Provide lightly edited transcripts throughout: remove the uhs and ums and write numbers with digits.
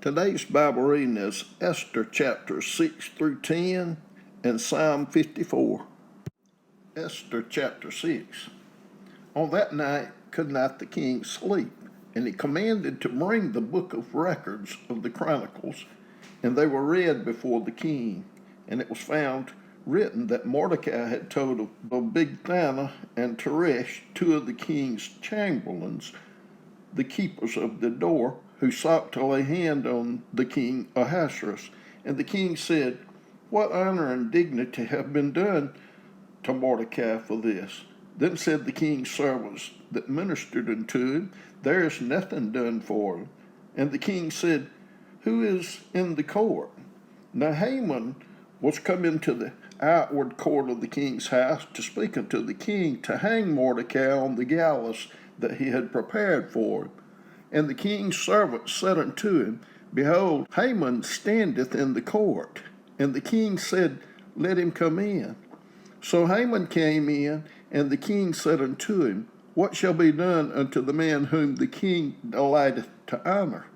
Today's Bible reading is Esther chapter 6 through 10 and Psalm 54. Esther chapter 6. On that night could not the king sleep, and he commanded to bring the book of records of the Chronicles, and they were read before the king. And it was found written that Mordecai had told of Bigthana and Teresh, two of the king's chamberlains, the keepers of the door, who sought to lay hand on the king Ahasuerus. And the king said, "What honor and dignity have been done to Mordecai for this?" Then said the king's servants that ministered unto him, "There is nothing done for him." And the king said, "Who is in the court?" Now Haman was come into the outward court of the king's house to speak unto the king to hang Mordecai on the gallows that he had prepared for him. And the king's servant said unto him, "Behold, Haman standeth in the court." And the king said, "Let him come in." So Haman came in, and the king said unto him, "What shall be done unto the man whom the king delighteth to honor?"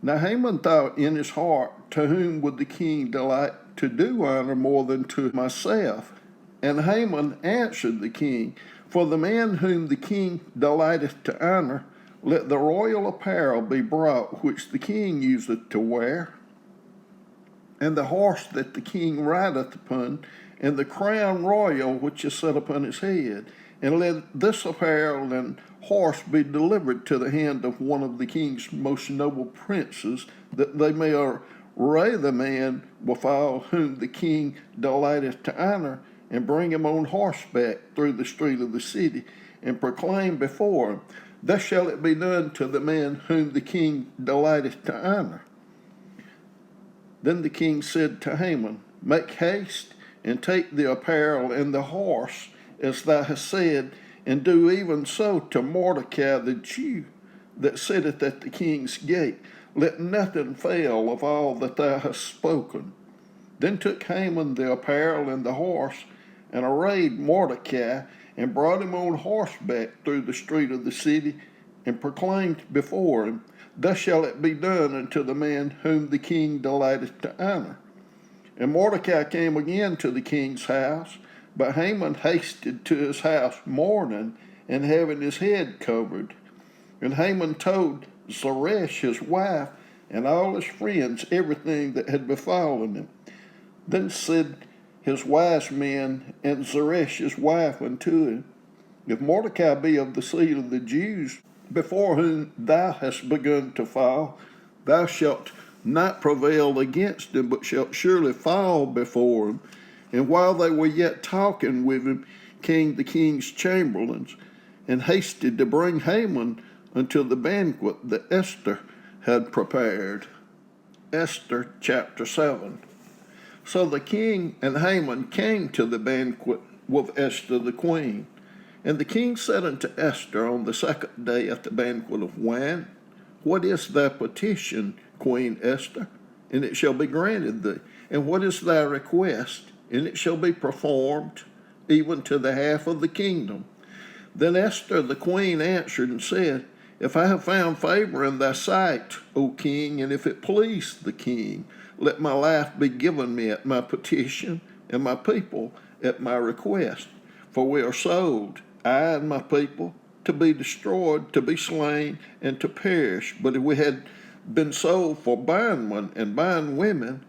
Now Haman thought in his heart, "To whom would the king delight to do honor more than to myself?" And Haman answered the king, "For the man whom the king delighteth to honor, let the royal apparel be brought which the king useth to wear, and the horse that the king rideth upon, and the crown royal which is set upon his head. And let this apparel and horse be delivered to the hand of one of the king's most noble princes, that they may array the man withal whom the king delighteth to honor, and bring him on horseback through the street of the city, and proclaim before him, Thus shall it be done to the man whom the king delighteth to honor." Then the king said to Haman, "Make haste, and take the apparel and the horse, as thou hast said, and do even so to Mordecai the Jew, that sitteth at the king's gate. Let nothing fail of all that thou hast spoken." Then took Haman the apparel and the horse, and arrayed Mordecai, and brought him on horseback through the street of the city, and proclaimed before him, "Thus shall it be done unto the man whom the king delighteth to honor." And Mordecai came again to the king's house, but Haman hasted to his house mourning, and having his head covered. And Haman told Zeresh his wife and all his friends everything that had befallen him. Then said his wise men and Zeresh his wife unto him, "If Mordecai be of the seed of the Jews, before whom thou hast begun to fall, thou shalt not prevail against him, but shalt surely fall before him." And while they were yet talking with him, came the king's chamberlains, and hasted to bring Haman unto the banquet that Esther had prepared. Esther chapter 7. So the king and Haman came to the banquet with Esther the queen. And the king said unto Esther on the second day at the banquet of wine, "What is thy petition, Queen Esther? And it shall be granted thee. And what is thy request? And it shall be performed, even to the half of the kingdom." Then Esther the queen answered and said, "If I have found favor in thy sight, O king, and if it please the king, let my life be given me at my petition, and my people at my request. For we are sold, I and my people, to be destroyed, to be slain, and to perish. But if we had been sold for bondmen and bondwomen,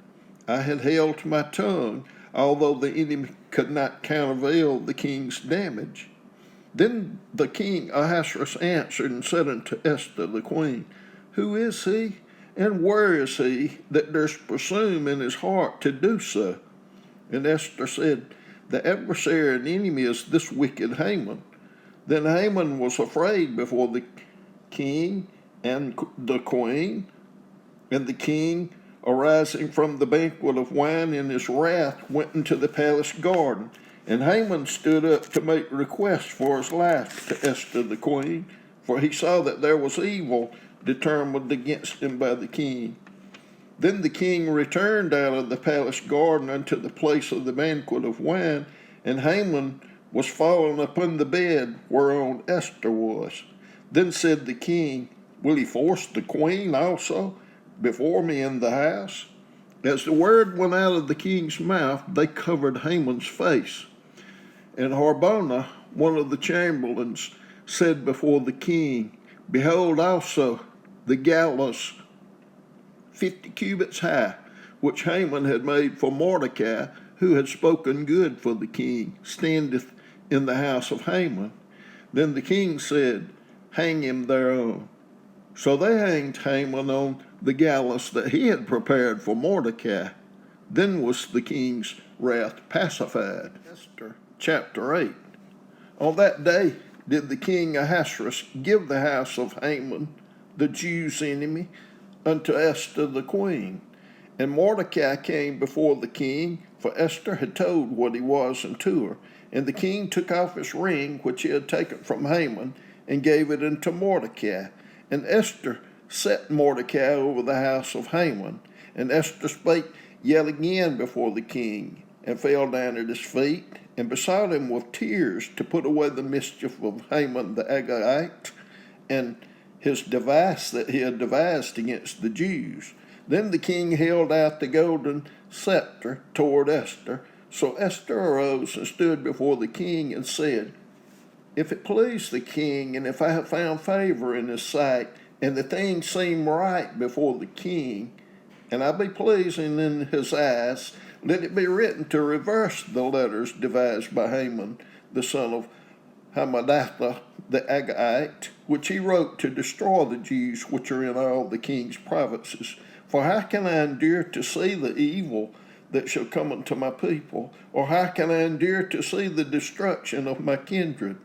I had held my tongue, although the enemy could not countervail the king's damage." Then the king Ahasuerus answered and said unto Esther the queen, "Who is he, and where is he that durst presume in his heart to do so?" And Esther said, "The adversary and enemy is this wicked Haman." Then Haman was afraid before the king and the queen. And the king, arising from the banquet of wine in his wrath, went into the palace garden. And Haman stood up to make request for his life to Esther the queen, for he saw that there was evil determined against him by the king. Then the king returned out of the palace garden unto the place of the banquet of wine, and Haman was fallen upon the bed whereon Esther was. Then said the king, "Will he force the queen also, before me in the house? As the word went out of the king's mouth, they covered Haman's face. And Harbona, one of the chamberlains, said before the king, Behold also the gallows 50 cubits high, which Haman had made for Mordecai, who had spoken good for the king, standeth in the house of Haman. Then the king said, Hang him thereon. So they hanged Haman on the gallows that he had prepared for Mordecai. Then was the king's wrath pacified. Esther chapter 8. On that day did the king Ahasuerus give the house of Haman, the Jews' enemy, unto Esther the queen. And Mordecai came before the king, for Esther had told what he was unto her. And the king took off his ring, which he had taken from Haman, and gave it unto Mordecai. And Esther set Mordecai over the house of Haman. And Esther spake yet again before the king, and fell down at his feet, and besought him with tears to put away the mischief of Haman the Agagite, and his device that he had devised against the Jews. Then the king held out the golden scepter toward Esther. So Esther arose and stood before the king and said, If it please the king, and if I have found favor in his sight, and the thing seem right before the king, and I be pleasing in his eyes, let it be written to reverse the letters devised by Haman, the son of Hammedatha the Agagite, which he wrote to destroy the Jews which are in all the king's provinces. For how can I endure to see the evil that shall come unto my people? Or how can I endure to see the destruction of my kindred?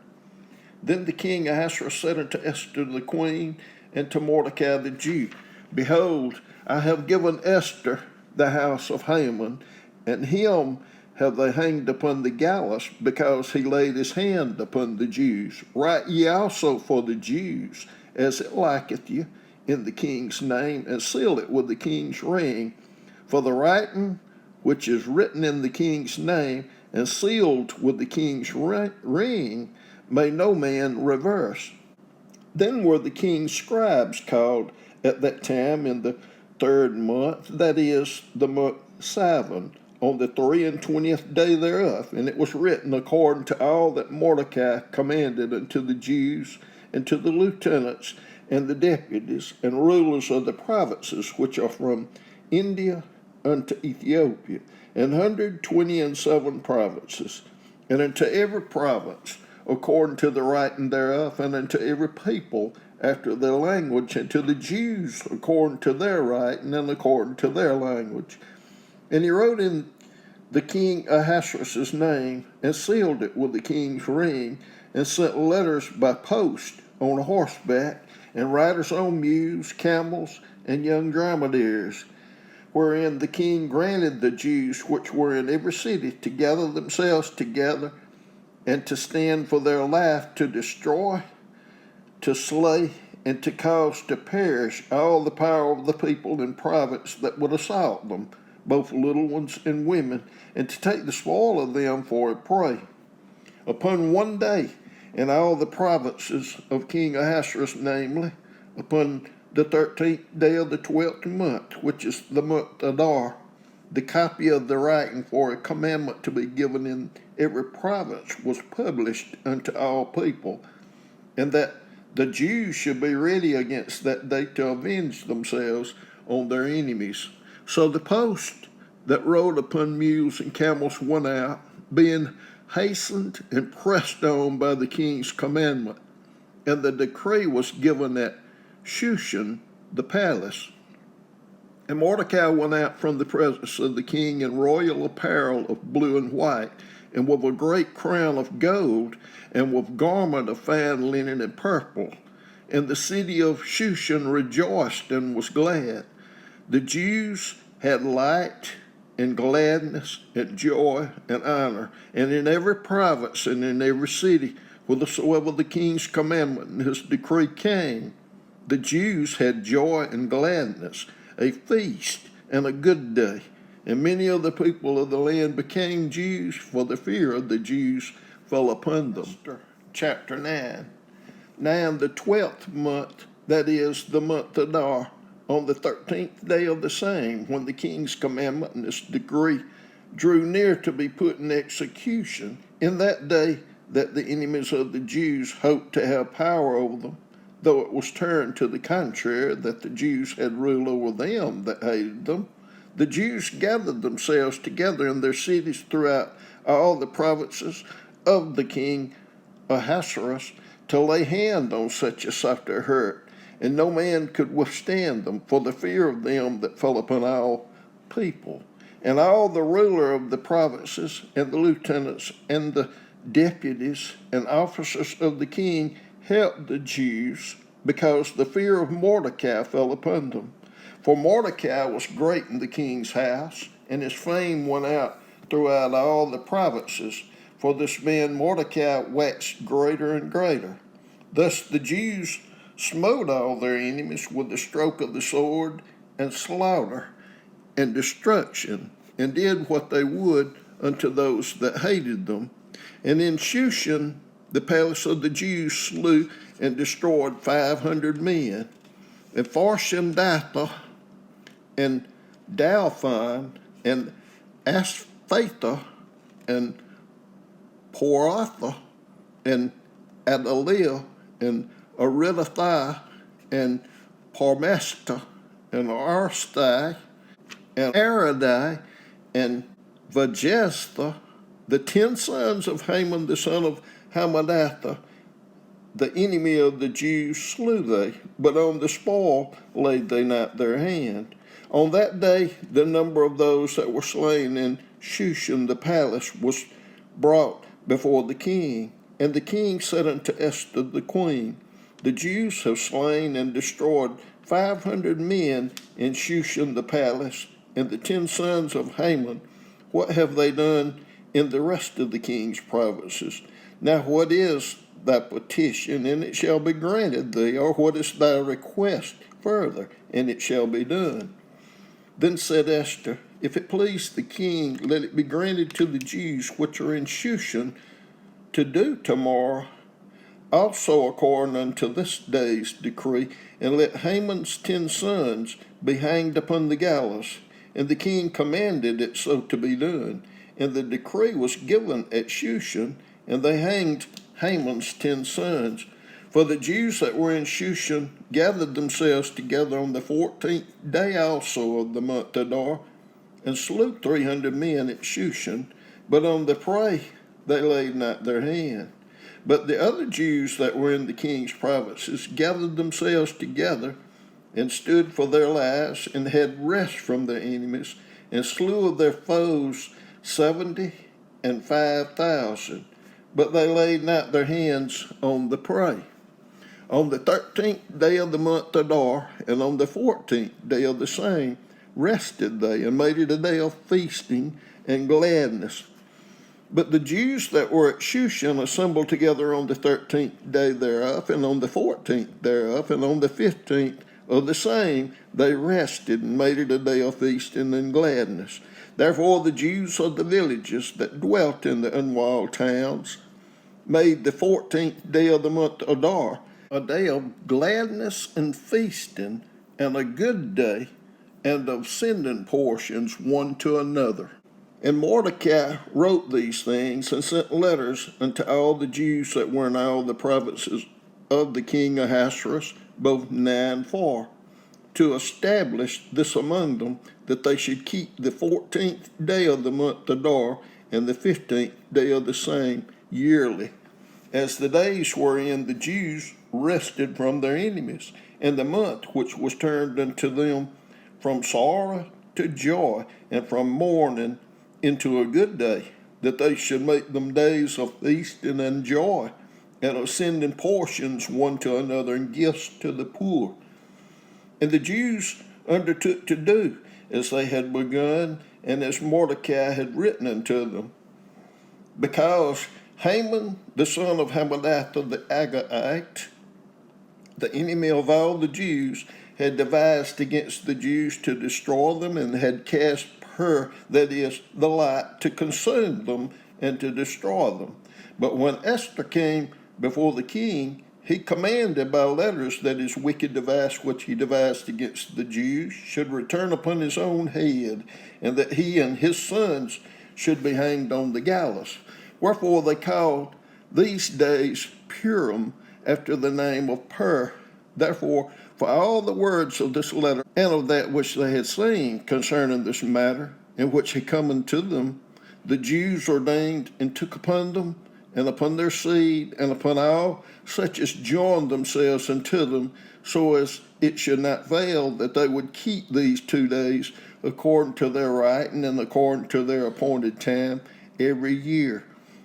Then the king Ahasuerus said unto Esther the queen, and to Mordecai the Jew, Behold, I have given Esther the house of Haman, and him have they hanged upon the gallows, because he laid his hand upon the Jews. Write ye also for the Jews, as it liketh you, in the king's name, and seal it with the king's ring. For the writing which is written in the king's name, and sealed with the king's ring, may no man reverse. Then were the king's scribes called at that time in the 3rd month, that is, the month Sivan, on the 23rd day thereof, and it was written according to all that Mordecai commanded unto the Jews, and to the lieutenants, and the deputies, and rulers of the provinces which are from India unto Ethiopia, 127 provinces, and unto every province according to the writing thereof, and unto every people after their language, and to the Jews according to their writing, and according to their language. And he wrote in the king Ahasuerus' name, and sealed it with the king's ring, and sent letters by post on horseback, and riders on mules, camels, and young dromedaries, wherein the king granted the Jews which were in every city to gather themselves together, and to stand for their life, to destroy, to slay, and to cause to perish all the power of the people in province that would assault them, both little ones and women, and to take the spoil of them for a prey. Upon one day, in all the provinces of King Ahasuerus, namely, upon the 13th day of the 12th month, which is the month Adar, the copy of the writing for a commandment to be given in every province was published unto all people, and that the Jews should be ready against that day to avenge themselves on their enemies. So the post that rode upon mules and camels went out, being hastened and pressed on by the king's commandment. And the decree was given at Shushan, the palace. And Mordecai went out from the presence of the king in royal apparel of blue and white, and with a great crown of gold, and with garment of fine linen and purple. And the city of Shushan rejoiced and was glad. The Jews had light and gladness and joy and honor, and in every province and in every city, whithersoever the king's commandment and his decree came, the Jews had joy and gladness, a feast and a good day. And many of the people of the land became Jews, for the fear of the Jews fell upon them. Chapter 9. Now in the 12th month, that is, the month Adar, on the 13th day of the same, when the king's commandment and this decree drew near to be put in execution, in that day that the enemies of the Jews hoped to have power over them, though it was turned to the contrary, that the Jews had rule over them that hated them, the Jews gathered themselves together in their cities throughout all the provinces of the king Ahasuerus to lay hand on such as sought their hurt, and no man could withstand them for the fear of them that fell upon all people. And all the ruler of the provinces, and the lieutenants, and the deputies, and officers of the king helped the Jews, because the fear of Mordecai fell upon them. For Mordecai was great in the king's house, and his fame went out throughout all the provinces. For this man Mordecai waxed greater and greater. Thus the Jews smote all their enemies with the stroke of the sword, and slaughter, and destruction, and did what they would unto those that hated them. And in Shushan, the palace of the Jews, slew and destroyed 500 men. And Farshimdatha, and Dalphon, and Asphatha, and Poratha, and Adaliah, and Aridathai, and Parmesta, and Arstai, and Aradai, and Vajestha, the 10 sons of Haman the son of Hammedatha, the enemy of the Jews, slew they, but on the spoil laid they not their hand. On that day the number of those that were slain in Shushan the palace was brought before the king. And the king said unto Esther the queen, the Jews have slain and destroyed 500 men in Shushan the palace, and the 10 sons of Haman. What have they done in the rest of the king's provinces? Now what is thy petition, and it shall be granted thee, or what is thy request further, and it shall be done? Then said Esther, if it please the king, let it be granted to the Jews which are in Shushan to do tomorrow also according unto this day's decree, and let Haman's 10 sons be hanged upon the gallows. And the king commanded it so to be done. And the decree was given at Shushan, and they hanged Haman's 10 sons. For the Jews that were in Shushan gathered themselves together on the 14th day also of the month Adar, and slew 300 men at Shushan, but on the prey they laid not their hand. But the other Jews that were in the king's provinces gathered themselves together, and stood for their lives, and had rest from their enemies, and slew of their foes 75,000. But they laid not their hands on the prey. On the 13th day of the month Adar, and on the 14th day of the same, rested they, and made it a day of feasting and gladness. But the Jews that were at Shushan assembled together on the 13th day thereof, and on the 14th thereof, and on the 15th of the same, they rested, and made it a day of feasting and gladness. Therefore the Jews of the villages that dwelt in the unwalled towns made the 14th day of the month Adar a day of gladness and feasting, and a good day, and of sending portions one to another. And Mordecai wrote these things, and sent letters unto all the Jews that were in all the provinces of the king Ahasuerus, both nigh and far, to establish this among them, that they should keep the 14th day of the month Adar, and the 15th day of the same yearly, as the days wherein the Jews rested from their enemies, and the month which was turned unto them from sorrow to joy, and from mourning into a good day, that they should make them days of feasting and joy, and of sending portions one to another, and gifts to the poor. And the Jews undertook to do as they had begun, and as Mordecai had written unto them, because Haman, the son of Hammedatha the Agagite, the enemy of all the Jews, had devised against the Jews to destroy them, and had cast her, that is, the light, to consume them and to destroy them. But when Esther came before the king, he commanded by letters that his wicked device which he devised against the Jews should return upon his own head, and that he and his sons should be hanged on the gallows. Wherefore they called these days Purim, after the name of Pur. Therefore, for all the words of this letter and of that which they had seen concerning this matter, in which he come unto them, the Jews ordained and took upon them, and upon their seed, and upon all such as joined themselves unto them, so as it should not fail that they would keep these 2 days according to their writing and according to their appointed time every year,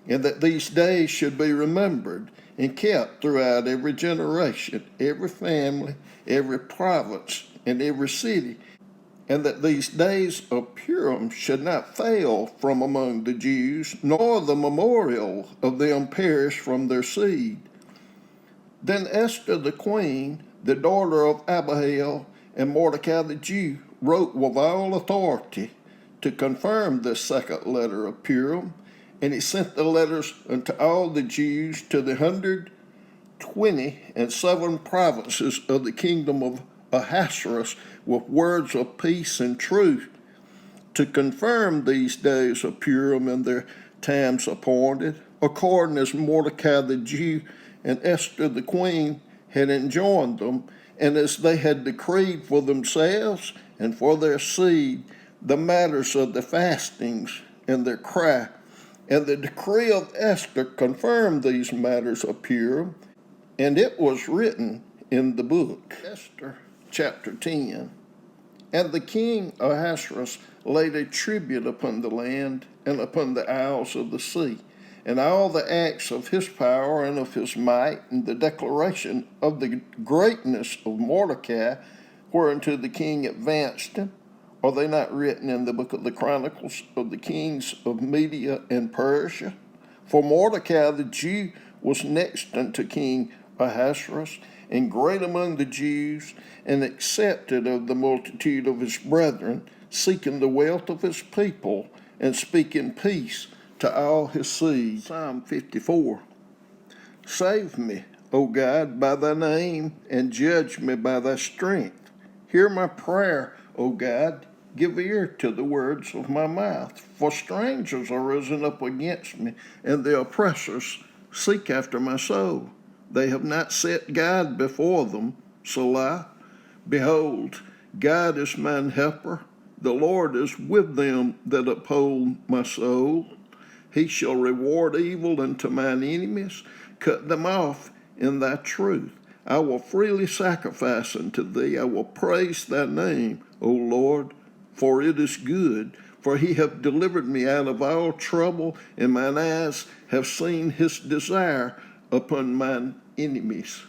and that these days should be remembered and kept throughout every generation, every family, every province, and every city, and that these days of Purim should not fail from among the Jews, nor the memorial of them perish from their seed. Then Esther the queen, the daughter of Abihail, and Mordecai the Jew, wrote with all authority to confirm this second letter of Purim, and he sent the letters unto all the Jews to the 127 provinces of the kingdom of Ahasuerus with words of peace and truth, to confirm these days of Purim and their times appointed, according as Mordecai the Jew and Esther the queen had enjoined them, and as they had decreed for themselves and for their seed the matters of the fastings and their cry. And the decree of Esther confirmed these matters of Purim, and it was written in the book. Esther chapter 10. And the king Ahasuerus laid a tribute upon the land and upon the isles of the sea, and all the acts of his power and of his might, and the declaration of the greatness of Mordecai, whereunto the king advanced him. Are they not written in the book of the Chronicles of the kings of Media and Persia? For Mordecai the Jew was next unto King Ahasuerus, and great among the Jews, and accepted of the multitude of his brethren, seeking the wealth of his people, and speaking peace to all his seed. Psalm 54. Save me, O God, by thy name, and judge me by thy strength. Hear my prayer, O God. Give ear to the words of my mouth. For strangers are risen up against me, and the oppressors seek after my soul. They have not set God before them. Selah. Behold, God is mine helper. The Lord is with them that uphold my soul. He shall reward evil unto mine enemies, cut them off in thy truth. I will freely sacrifice unto thee. I will praise thy name, O Lord, for it is good. For he hath delivered me out of all trouble, and mine eyes have seen his desire upon mine enemies.